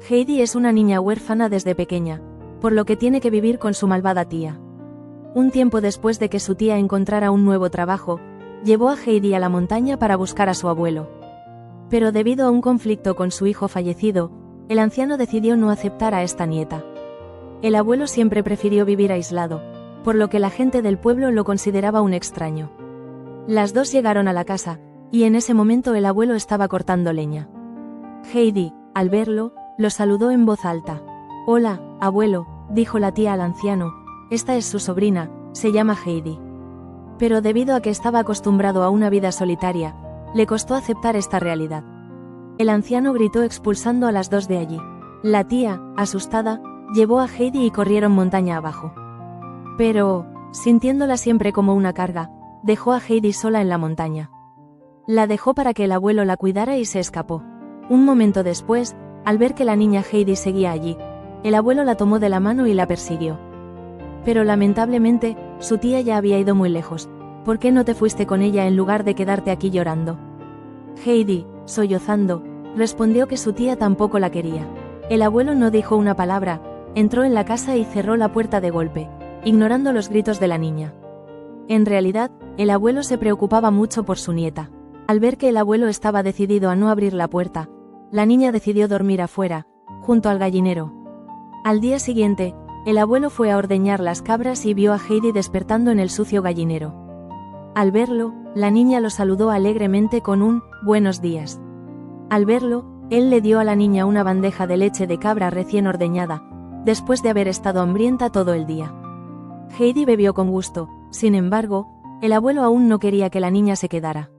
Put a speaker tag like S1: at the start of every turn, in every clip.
S1: Heidi es una niña huérfana desde pequeña, por lo que tiene que vivir con su malvada tía. Un tiempo después de que su tía encontrara un nuevo trabajo, llevó a Heidi a la montaña para buscar a su abuelo. Pero debido a un conflicto con su hijo fallecido, el anciano decidió no aceptar a esta nieta. El abuelo siempre prefirió vivir aislado, por lo que la gente del pueblo lo consideraba un extraño. Las dos llegaron a la casa, y en ese momento el abuelo estaba cortando leña. Heidi, al verlo, lo saludó en voz alta. «Hola, abuelo», dijo la tía al anciano, «esta es su sobrina, se llama Heidi». Pero debido a que estaba acostumbrado a una vida solitaria, le costó aceptar esta realidad. El anciano gritó expulsando a las dos de allí. La tía, asustada, llevó a Heidi y corrieron montaña abajo. Pero, sintiéndola siempre como una carga, dejó a Heidi sola en la montaña. La dejó para que el abuelo la cuidara y se escapó. Un momento después, al ver que la niña Heidi seguía allí, el abuelo la tomó de la mano y la persiguió. Pero lamentablemente, su tía ya había ido muy lejos. ¿Por qué no te fuiste con ella en lugar de quedarte aquí llorando? Heidi, sollozando, respondió que su tía tampoco la quería. El abuelo no dijo una palabra, entró en la casa y cerró la puerta de golpe, ignorando los gritos de la niña. En realidad, el abuelo se preocupaba mucho por su nieta. Al ver que el abuelo estaba decidido a no abrir la puerta, la niña decidió dormir afuera, junto al gallinero. Al día siguiente, el abuelo fue a ordeñar las cabras y vio a Heidi despertando en el sucio gallinero. Al verlo, la niña lo saludó alegremente con un «buenos días». Al verlo, él le dio a la niña una bandeja de leche de cabra recién ordeñada, después de haber estado hambrienta todo el día. Heidi bebió con gusto, sin embargo, el abuelo aún no quería que la niña se quedara.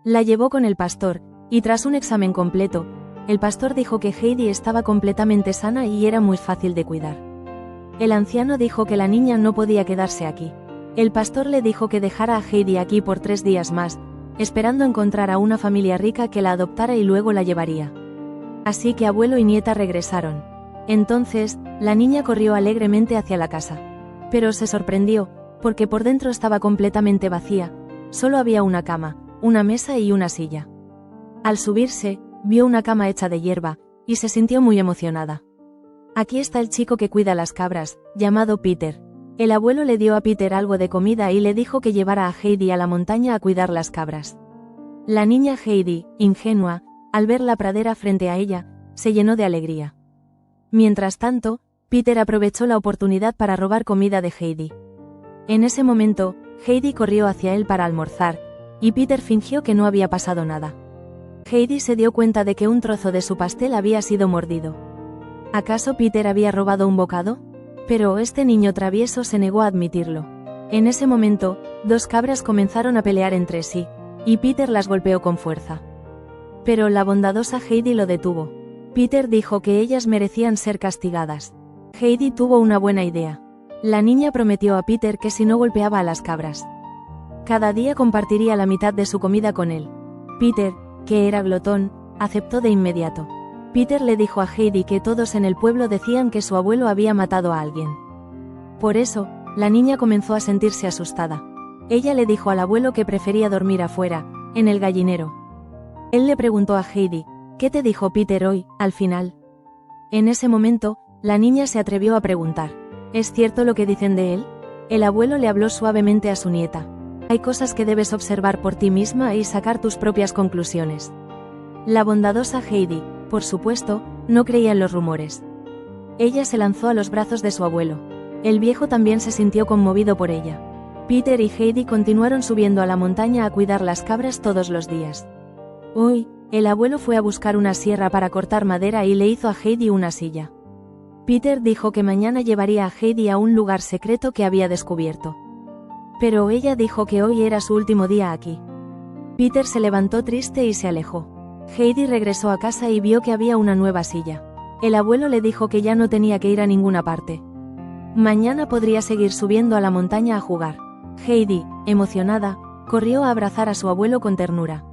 S1: La llevó con el pastor, y tras un examen completo, el pastor dijo que Heidi estaba completamente sana y era muy fácil de cuidar. El anciano dijo que la niña no podía quedarse aquí. El pastor le dijo que dejara a Heidi aquí por 3 días más, esperando encontrar a una familia rica que la adoptara y luego la llevaría. Así que abuelo y nieta regresaron. Entonces, la niña corrió alegremente hacia la casa. Pero se sorprendió, porque por dentro estaba completamente vacía, solo había una cama, una mesa y una silla. Al subirse, vio una cama hecha de hierba, y se sintió muy emocionada. Aquí está el chico que cuida las cabras, llamado Peter. El abuelo le dio a Peter algo de comida y le dijo que llevara a Heidi a la montaña a cuidar las cabras. La niña Heidi, ingenua, al ver la pradera frente a ella, se llenó de alegría. Mientras tanto, Peter aprovechó la oportunidad para robar comida de Heidi. En ese momento, Heidi corrió hacia él para almorzar, y Peter fingió que no había pasado nada. Heidi se dio cuenta de que un trozo de su pastel había sido mordido. ¿Acaso Peter había robado un bocado? Pero este niño travieso se negó a admitirlo. En ese momento, 2 cabras comenzaron a pelear entre sí, y Peter las golpeó con fuerza. Pero la bondadosa Heidi lo detuvo. Peter dijo que ellas merecían ser castigadas. Heidi tuvo una buena idea. La niña prometió a Peter que si no golpeaba a las cabras, cada día compartiría la mitad de su comida con él. Peter, que era glotón, aceptó de inmediato. Peter le dijo a Heidi que todos en el pueblo decían que su abuelo había matado a alguien. Por eso, la niña comenzó a sentirse asustada. Ella le dijo al abuelo que prefería dormir afuera, en el gallinero. Él le preguntó a Heidi, ¿qué te dijo Peter hoy, al final? En ese momento, la niña se atrevió a preguntar, ¿es cierto lo que dicen de él? El abuelo le habló suavemente a su nieta. Hay cosas que debes observar por ti misma y sacar tus propias conclusiones. La bondadosa Heidi, por supuesto, no creía en los rumores. Ella se lanzó a los brazos de su abuelo. El viejo también se sintió conmovido por ella. Peter y Heidi continuaron subiendo a la montaña a cuidar las cabras todos los días. Hoy, el abuelo fue a buscar una sierra para cortar madera y le hizo a Heidi una silla. Peter dijo que mañana llevaría a Heidi a un lugar secreto que había descubierto. Pero ella dijo que hoy era su último día aquí. Peter se levantó triste y se alejó. Heidi regresó a casa y vio que había una nueva silla. El abuelo le dijo que ya no tenía que ir a ninguna parte. Mañana podría seguir subiendo a la montaña a jugar. Heidi, emocionada, corrió a abrazar a su abuelo con ternura.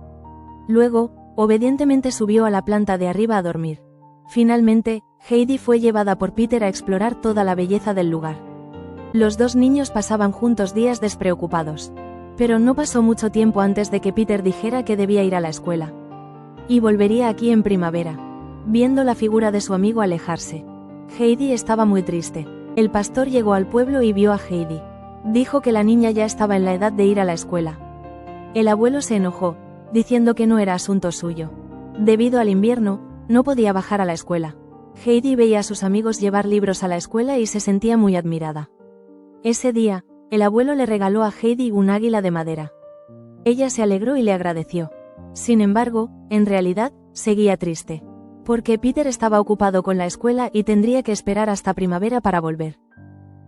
S1: Luego, obedientemente subió a la planta de arriba a dormir. Finalmente, Heidi fue llevada por Peter a explorar toda la belleza del lugar. Los 2 niños pasaban juntos días despreocupados. Pero no pasó mucho tiempo antes de que Peter dijera que debía ir a la escuela. Y volvería aquí en primavera. viendo la figura de su amigo alejarse. Heidi estaba muy triste. El pastor llegó al pueblo y vio a Heidi. Dijo que la niña ya estaba en la edad de ir a la escuela. El abuelo se enojó, diciendo que no era asunto suyo. Debido al invierno, no podía bajar a la escuela. Heidi veía a sus amigos llevar libros a la escuela y se sentía muy admirada. Ese día, el abuelo le regaló a Heidi un águila de madera. Ella se alegró y le agradeció. Sin embargo, en realidad, seguía triste. Porque Peter estaba ocupado con la escuela y tendría que esperar hasta primavera para volver.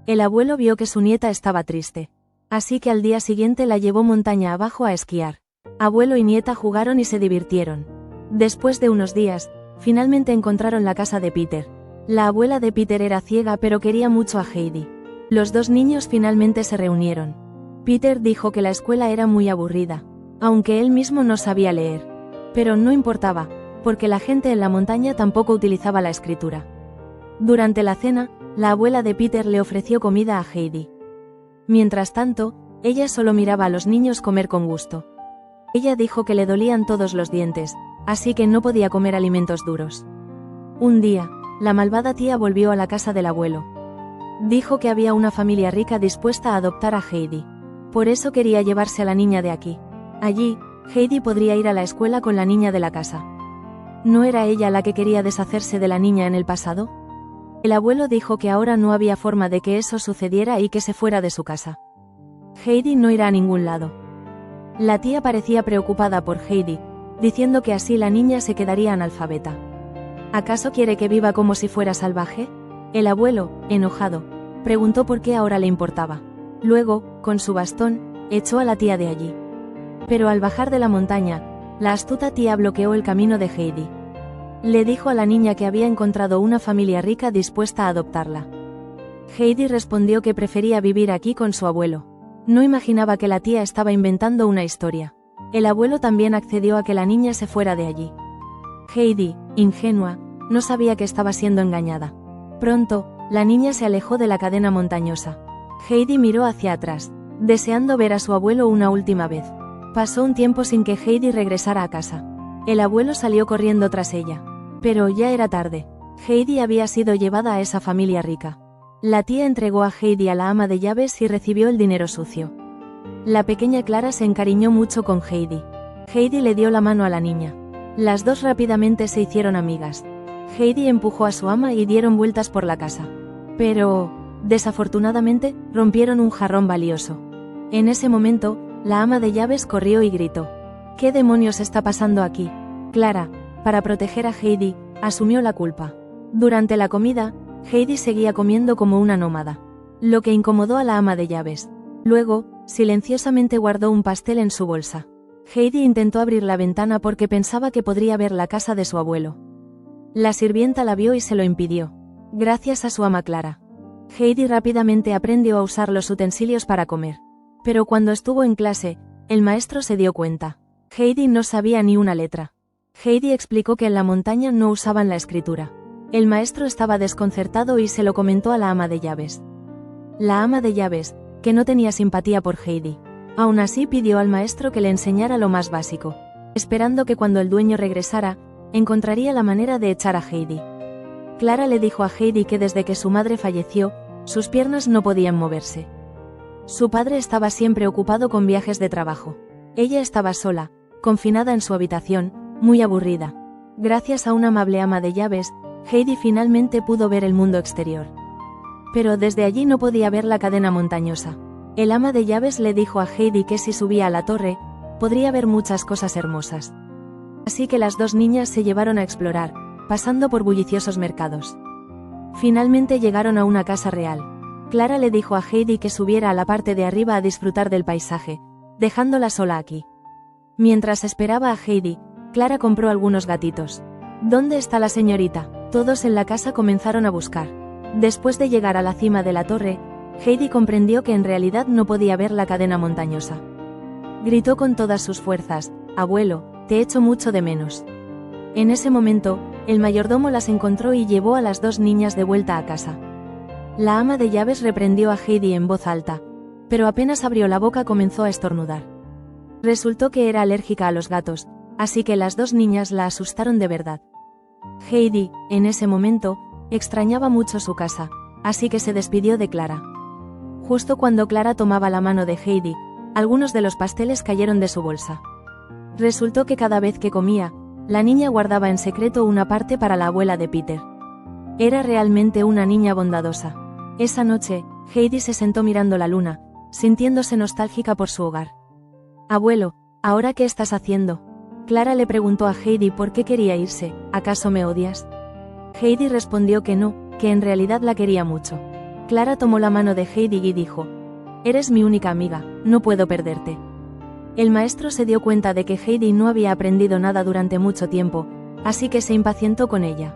S1: El abuelo vio que su nieta estaba triste. Así que al día siguiente la llevó montaña abajo a esquiar. Abuelo y nieta jugaron y se divirtieron. Después de unos días, finalmente encontraron la casa de Peter. La abuela de Peter era ciega pero quería mucho a Heidi. Los dos niños finalmente se reunieron. Peter dijo que la escuela era muy aburrida, aunque él mismo no sabía leer. Pero no importaba, porque la gente en la montaña tampoco utilizaba la escritura. Durante la cena, la abuela de Peter le ofreció comida a Heidi. Mientras tanto, ella solo miraba a los niños comer con gusto. Ella dijo que le dolían todos los dientes, así que no podía comer alimentos duros. Un día, la malvada tía volvió a la casa del abuelo. Dijo que había una familia rica dispuesta a adoptar a Heidi. Por eso quería llevarse a la niña de aquí. Allí, Heidi podría ir a la escuela con la niña de la casa. ¿No era ella la que quería deshacerse de la niña en el pasado? El abuelo dijo que ahora no había forma de que eso sucediera y que se fuera de su casa. Heidi no irá a ningún lado. La tía parecía preocupada por Heidi, diciendo que así la niña se quedaría analfabeta. ¿Acaso quiere que viva como si fuera salvaje? El abuelo, enojado, preguntó por qué ahora le importaba. Luego, con su bastón, echó a la tía de allí. Pero al bajar de la montaña, la astuta tía bloqueó el camino de Heidi. Le dijo a la niña que había encontrado una familia rica dispuesta a adoptarla. Heidi respondió que prefería vivir aquí con su abuelo. No imaginaba que la tía estaba inventando una historia. El abuelo también accedió a que la niña se fuera de allí. Heidi, ingenua, no sabía que estaba siendo engañada. Pronto, la niña se alejó de la cadena montañosa. Heidi miró hacia atrás, deseando ver a su abuelo una última vez. Pasó un tiempo sin que Heidi regresara a casa. El abuelo salió corriendo tras ella. Pero ya era tarde. Heidi había sido llevada a esa familia rica. La tía entregó a Heidi a la ama de llaves y recibió el dinero sucio. La pequeña Clara se encariñó mucho con Heidi. Heidi le dio la mano a la niña. Las dos rápidamente se hicieron amigas. Heidi empujó a su ama y dieron vueltas por la casa. Pero, desafortunadamente, rompieron un jarrón valioso. En ese momento, la ama de llaves corrió y gritó: ¿Qué demonios está pasando aquí? Clara, para proteger a Heidi, asumió la culpa. Durante la comida, Heidi seguía comiendo como una nómada, lo que incomodó a la ama de llaves. Luego, silenciosamente guardó un pastel en su bolsa. Heidi intentó abrir la ventana porque pensaba que podría ver la casa de su abuelo. La sirvienta la vio y se lo impidió. Gracias a su ama Clara, Heidi rápidamente aprendió a usar los utensilios para comer. Pero cuando estuvo en clase, el maestro se dio cuenta. Heidi no sabía ni una letra. Heidi explicó que en la montaña no usaban la escritura. El maestro estaba desconcertado y se lo comentó a la ama de llaves. La ama de llaves, que no tenía simpatía por Heidi, aún así pidió al maestro que le enseñara lo más básico, esperando que cuando el dueño regresara, encontraría la manera de echar a Heidi. Clara le dijo a Heidi que desde que su madre falleció, sus piernas no podían moverse. Su padre estaba siempre ocupado con viajes de trabajo. Ella estaba sola, confinada en su habitación, muy aburrida. Gracias a una amable ama de llaves, Heidi finalmente pudo ver el mundo exterior. Pero desde allí no podía ver la cadena montañosa. El ama de llaves le dijo a Heidi que si subía a la torre, podría ver muchas cosas hermosas. Así que las dos niñas se llevaron a explorar, pasando por bulliciosos mercados. Finalmente llegaron a una casa real. Clara le dijo a Heidi que subiera a la parte de arriba a disfrutar del paisaje, dejándola sola aquí. Mientras esperaba a Heidi, Clara compró algunos gatitos. ¿Dónde está la señorita? Todos en la casa comenzaron a buscar. Después de llegar a la cima de la torre, Heidi comprendió que en realidad no podía ver la cadena montañosa. Gritó con todas sus fuerzas: «Abuelo, te echo mucho de menos». En ese momento, el mayordomo las encontró y llevó a las dos niñas de vuelta a casa. La ama de llaves reprendió a Heidi en voz alta, pero apenas abrió la boca comenzó a estornudar. Resultó que era alérgica a los gatos, así que las dos niñas la asustaron de verdad. Heidi, en ese momento, extrañaba mucho su casa, así que se despidió de Clara. Justo cuando Clara tomaba la mano de Heidi, algunos de los pasteles cayeron de su bolsa. Resultó que cada vez que comía, la niña guardaba en secreto una parte para la abuela de Peter. Era realmente una niña bondadosa. Esa noche, Heidi se sentó mirando la luna, sintiéndose nostálgica por su hogar. «Abuelo, ¿ahora qué estás haciendo?». Clara le preguntó a Heidi por qué quería irse. «¿Acaso me odias?». Heidi respondió que no, que en realidad la quería mucho. Clara tomó la mano de Heidi y dijo: «Eres mi única amiga, no puedo perderte». El maestro se dio cuenta de que Heidi no había aprendido nada durante mucho tiempo, así que se impacientó con ella.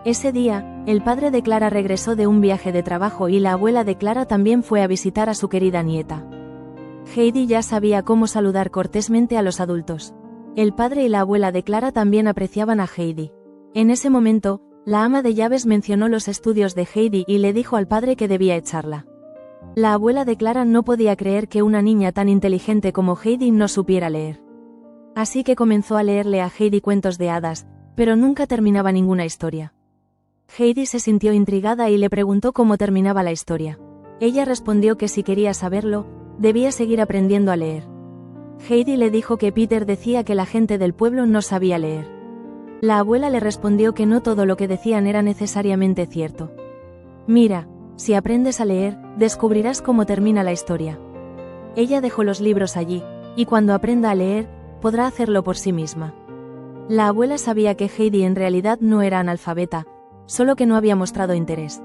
S1: Ese día, el padre de Clara regresó de un viaje de trabajo y la abuela de Clara también fue a visitar a su querida nieta. Heidi ya sabía cómo saludar cortésmente a los adultos. El padre y la abuela de Clara también apreciaban a Heidi. En ese momento, la ama de llaves mencionó los estudios de Heidi y le dijo al padre que debía echarla. La abuela de Clara no podía creer que una niña tan inteligente como Heidi no supiera leer. Así que comenzó a leerle a Heidi cuentos de hadas, pero nunca terminaba ninguna historia. Heidi se sintió intrigada y le preguntó cómo terminaba la historia. Ella respondió que si quería saberlo, debía seguir aprendiendo a leer. Heidi le dijo que Peter decía que la gente del pueblo no sabía leer. La abuela le respondió que no todo lo que decían era necesariamente cierto. «Mira, si aprendes a leer, descubrirás cómo termina la historia». Ella dejó los libros allí, y cuando aprenda a leer, podrá hacerlo por sí misma. La abuela sabía que Heidi en realidad no era analfabeta, solo que no había mostrado interés.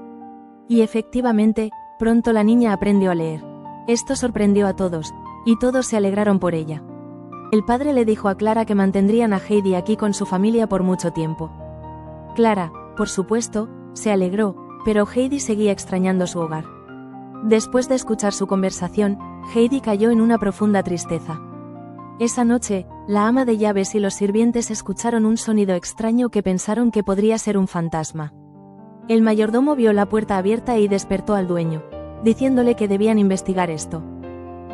S1: Y efectivamente, pronto la niña aprendió a leer. Esto sorprendió a todos, y todos se alegraron por ella. El padre le dijo a Clara que mantendrían a Heidi aquí con su familia por mucho tiempo. Clara, por supuesto, se alegró, pero Heidi seguía extrañando su hogar. Después de escuchar su conversación, Heidi cayó en una profunda tristeza. Esa noche, la ama de llaves y los sirvientes escucharon un sonido extraño que pensaron que podría ser un fantasma. El mayordomo vio la puerta abierta y despertó al dueño, diciéndole que debían investigar esto.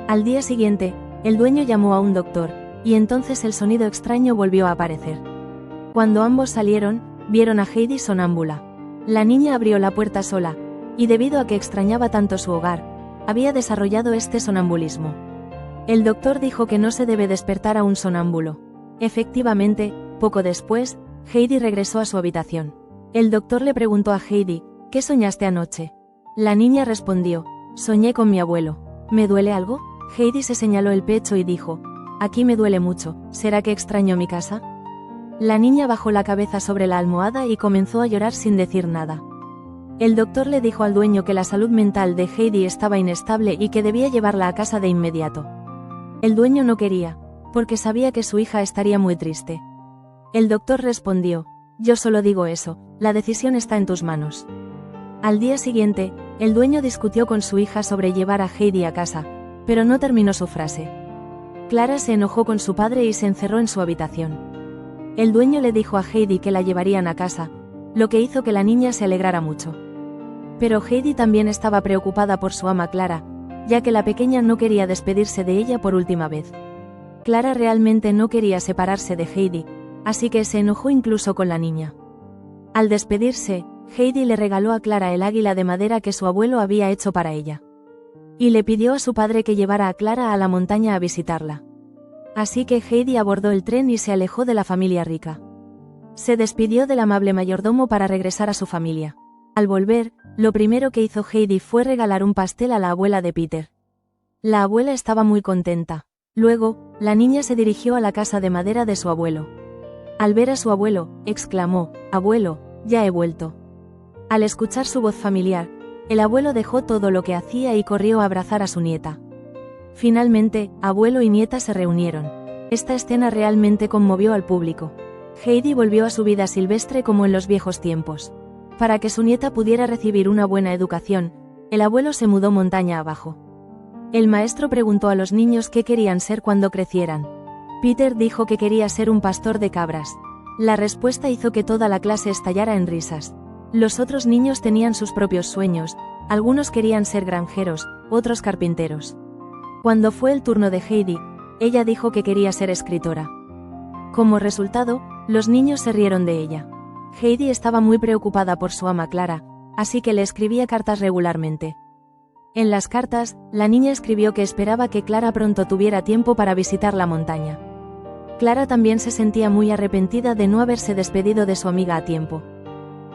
S1: Al día siguiente, el dueño llamó a un doctor, y entonces el sonido extraño volvió a aparecer. Cuando ambos salieron, vieron a Heidi sonámbula. La niña abrió la puerta sola, y debido a que extrañaba tanto su hogar, había desarrollado este sonambulismo. El doctor dijo que no se debe despertar a un sonámbulo. Efectivamente, poco después, Heidi regresó a su habitación. El doctor le preguntó a Heidi: «¿Qué soñaste anoche?». La niña respondió: «Soñé con mi abuelo». «¿Me duele algo?». Heidi se señaló el pecho y dijo: «Aquí me duele mucho, ¿será que extraño mi casa?». La niña bajó la cabeza sobre la almohada y comenzó a llorar sin decir nada. El doctor le dijo al dueño que la salud mental de Heidi estaba inestable y que debía llevarla a casa de inmediato. El dueño no quería, porque sabía que su hija estaría muy triste. El doctor respondió: «Yo solo digo eso, la decisión está en tus manos». Al día siguiente, el dueño discutió con su hija sobre llevar a Heidi a casa, pero no terminó su frase. Clara se enojó con su padre y se encerró en su habitación. El dueño le dijo a Heidi que la llevarían a casa, lo que hizo que la niña se alegrara mucho. Pero Heidi también estaba preocupada por su ama Clara, ya que la pequeña no quería despedirse de ella por última vez. Clara realmente no quería separarse de Heidi, así que se enojó incluso con la niña. Al despedirse, Heidi le regaló a Clara el águila de madera que su abuelo había hecho para ella. Y le pidió a su padre que llevara a Clara a la montaña a visitarla. Así que Heidi abordó el tren y se alejó de la familia rica. Se despidió del amable mayordomo para regresar a su familia. Al volver, lo primero que hizo Heidi fue regalar un pastel a la abuela de Peter. La abuela estaba muy contenta. Luego, la niña se dirigió a la casa de madera de su abuelo. Al ver a su abuelo, exclamó: «Abuelo, ya he vuelto». Al escuchar su voz familiar, el abuelo dejó todo lo que hacía y corrió a abrazar a su nieta. Finalmente, abuelo y nieta se reunieron. Esta escena realmente conmovió al público. Heidi volvió a su vida silvestre como en los viejos tiempos. Para que su nieta pudiera recibir una buena educación, el abuelo se mudó montaña abajo. El maestro preguntó a los niños qué querían ser cuando crecieran. Peter dijo que quería ser un pastor de cabras. La respuesta hizo que toda la clase estallara en risas. Los otros niños tenían sus propios sueños, algunos querían ser granjeros, otros carpinteros. Cuando fue el turno de Heidi, ella dijo que quería ser escritora. Como resultado, los niños se rieron de ella. Heidi estaba muy preocupada por su ama Clara, así que le escribía cartas regularmente. En las cartas, la niña escribió que esperaba que Clara pronto tuviera tiempo para visitar la montaña. Clara también se sentía muy arrepentida de no haberse despedido de su amiga a tiempo.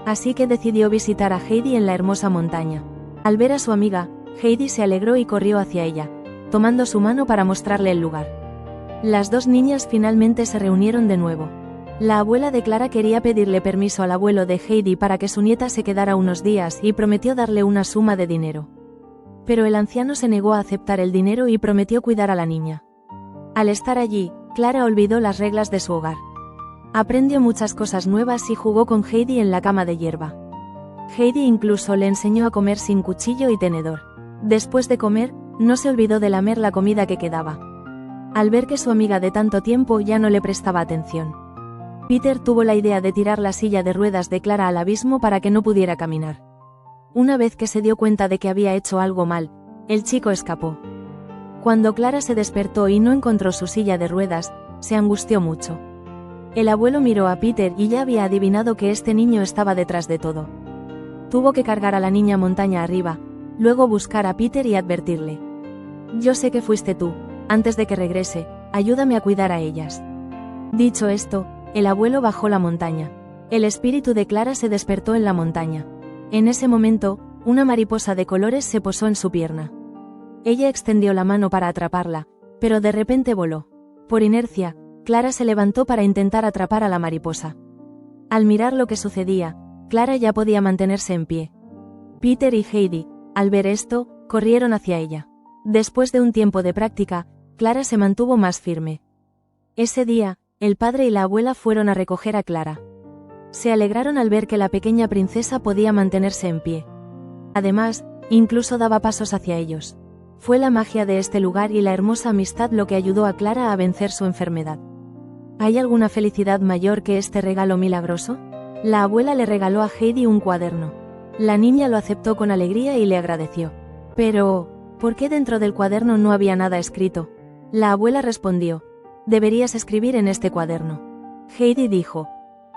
S1: Así que decidió visitar a Heidi en la hermosa montaña. Al ver a su amiga, Heidi se alegró y corrió hacia ella, tomando su mano para mostrarle el lugar. Las dos niñas finalmente se reunieron de nuevo. La abuela de Clara quería pedirle permiso al abuelo de Heidi para que su nieta se quedara unos días y prometió darle una suma de dinero. Pero el anciano se negó a aceptar el dinero y prometió cuidar a la niña. Al estar allí, Clara olvidó las reglas de su hogar. Aprendió muchas cosas nuevas y jugó con Heidi en la cama de hierba. Heidi incluso le enseñó a comer sin cuchillo y tenedor. Después de comer, no se olvidó de lamer la comida que quedaba. Al ver que su amiga de tanto tiempo ya no le prestaba atención, Peter tuvo la idea de tirar la silla de ruedas de Clara al abismo para que no pudiera caminar. Una vez que se dio cuenta de que había hecho algo mal, el chico escapó. Cuando Clara se despertó y no encontró su silla de ruedas, se angustió mucho. El abuelo miró a Peter y ya había adivinado que este niño estaba detrás de todo. Tuvo que cargar a la niña montaña arriba, luego buscar a Peter y advertirle: «Yo sé que fuiste tú, antes de que regrese, ayúdame a cuidar a ellas». Dicho esto, el abuelo bajó la montaña. El espíritu de Clara se despertó en la montaña. En ese momento, una mariposa de colores se posó en su pierna. Ella extendió la mano para atraparla, pero de repente voló. Por inercia, Clara se levantó para intentar atrapar a la mariposa. Al mirar lo que sucedía, Clara ya podía mantenerse en pie. Peter y Heidi, al ver esto, corrieron hacia ella. Después de un tiempo de práctica, Clara se mantuvo más firme. Ese día, el padre y la abuela fueron a recoger a Clara. Se alegraron al ver que la pequeña princesa podía mantenerse en pie. Además, incluso daba pasos hacia ellos. Fue la magia de este lugar y la hermosa amistad lo que ayudó a Clara a vencer su enfermedad. ¿Hay alguna felicidad mayor que este regalo milagroso? La abuela le regaló a Heidi un cuaderno. La niña lo aceptó con alegría y le agradeció. Pero, ¿por qué dentro del cuaderno no había nada escrito? La abuela respondió: «Deberías escribir en este cuaderno». Heidi dijo: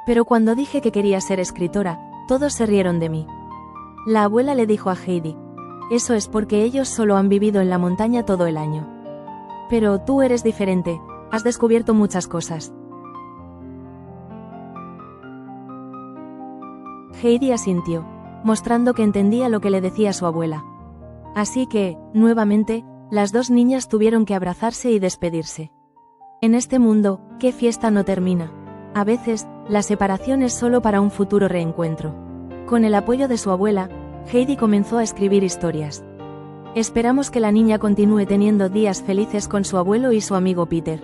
S1: «Pero cuando dije que quería ser escritora, todos se rieron de mí». La abuela le dijo a Heidi: «Eso es porque ellos solo han vivido en la montaña todo el año. Pero tú eres diferente, has descubierto muchas cosas». Heidi asintió, mostrando que entendía lo que le decía su abuela. Así que, nuevamente, las dos niñas tuvieron que abrazarse y despedirse. En este mundo, ¿qué fiesta no termina? A veces, la separación es solo para un futuro reencuentro. Con el apoyo de su abuela, Heidi comenzó a escribir historias. Esperamos que la niña continúe teniendo días felices con su abuelo y su amigo Peter.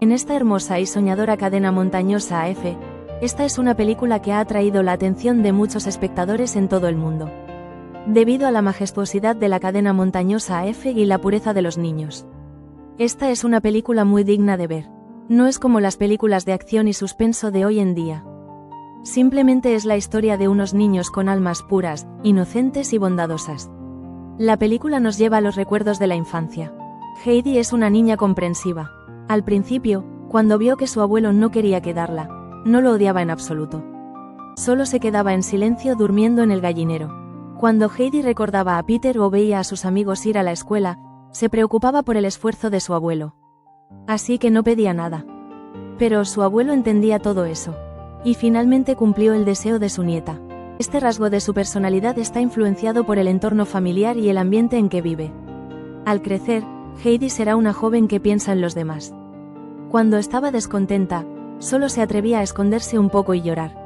S1: En esta hermosa y soñadora cadena montañosa AF, esta es una película que ha atraído la atención de muchos espectadores en todo el mundo. Debido a la majestuosidad de la cadena montañosa AF y la pureza de los niños. Esta es una película muy digna de ver. No es como las películas de acción y suspenso de hoy en día. Simplemente es la historia de unos niños con almas puras, inocentes y bondadosas. La película nos lleva a los recuerdos de la infancia. Heidi es una niña comprensiva. Al principio, cuando vio que su abuelo no quería quedarla, no lo odiaba en absoluto. Solo se quedaba en silencio durmiendo en el gallinero. Cuando Heidi recordaba a Peter o veía a sus amigos ir a la escuela, se preocupaba por el esfuerzo de su abuelo. Así que no pedía nada. Pero su abuelo entendía todo eso. Y finalmente cumplió el deseo de su nieta. Este rasgo de su personalidad está influenciado por el entorno familiar y el ambiente en que vive. Al crecer, Heidi será una joven que piensa en los demás. Cuando estaba descontenta, solo se atrevía a esconderse un poco y llorar.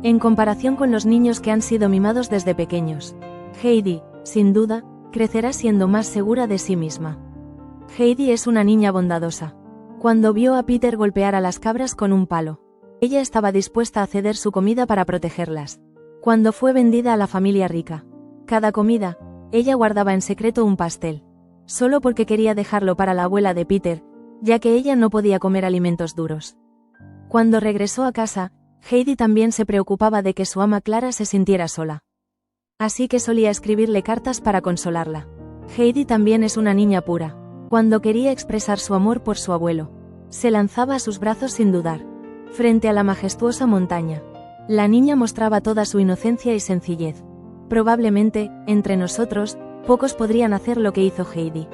S1: En comparación con los niños que han sido mimados desde pequeños, Heidi, sin duda, crecerá siendo más segura de sí misma. Heidi es una niña bondadosa. Cuando vio a Peter golpear a las cabras con un palo, ella estaba dispuesta a ceder su comida para protegerlas. Cuando fue vendida a la familia rica, cada comida, ella guardaba en secreto un pastel, solo porque quería dejarlo para la abuela de Peter, ya que ella no podía comer alimentos duros. Cuando regresó a casa, Heidi también se preocupaba de que su ama Clara se sintiera sola. Así que solía escribirle cartas para consolarla. Heidi también es una niña pura. Cuando quería expresar su amor por su abuelo, se lanzaba a sus brazos sin dudar. Frente a la majestuosa montaña, La niña mostraba toda su inocencia y sencillez. Probablemente, entre nosotros, pocos podrían hacer lo que hizo Heidi.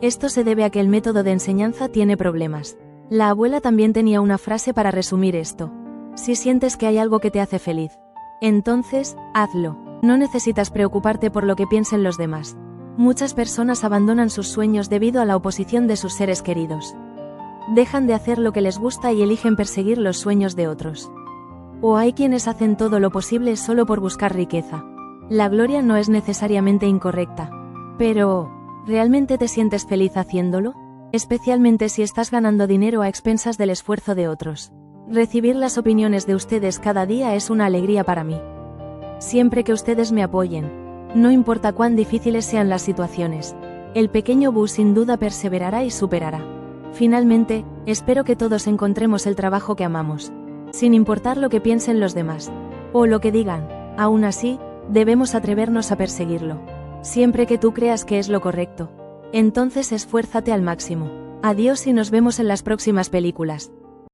S1: Esto se debe a que el método de enseñanza tiene problemas. La abuela también tenía una frase para resumir esto. Si sientes que hay algo que te hace feliz, entonces, hazlo. No necesitas preocuparte por lo que piensen los demás. Muchas personas abandonan sus sueños debido a la oposición de sus seres queridos. Dejan de hacer lo que les gusta y eligen perseguir los sueños de otros. O hay quienes hacen todo lo posible solo por buscar riqueza. La gloria no es necesariamente incorrecta. Pero, ¿realmente te sientes feliz haciéndolo? Especialmente si estás ganando dinero a expensas del esfuerzo de otros. Recibir las opiniones de ustedes cada día es una alegría para mí. Siempre que ustedes me apoyen, no importa cuán difíciles sean las situaciones, el pequeño Boo sin duda perseverará y superará. Finalmente, espero que todos encontremos el trabajo que amamos, sin importar lo que piensen los demás, o lo que digan. Aún así, debemos atrevernos a perseguirlo. Siempre que tú creas que es lo correcto, entonces esfuérzate al máximo. Adiós y nos vemos en las próximas películas.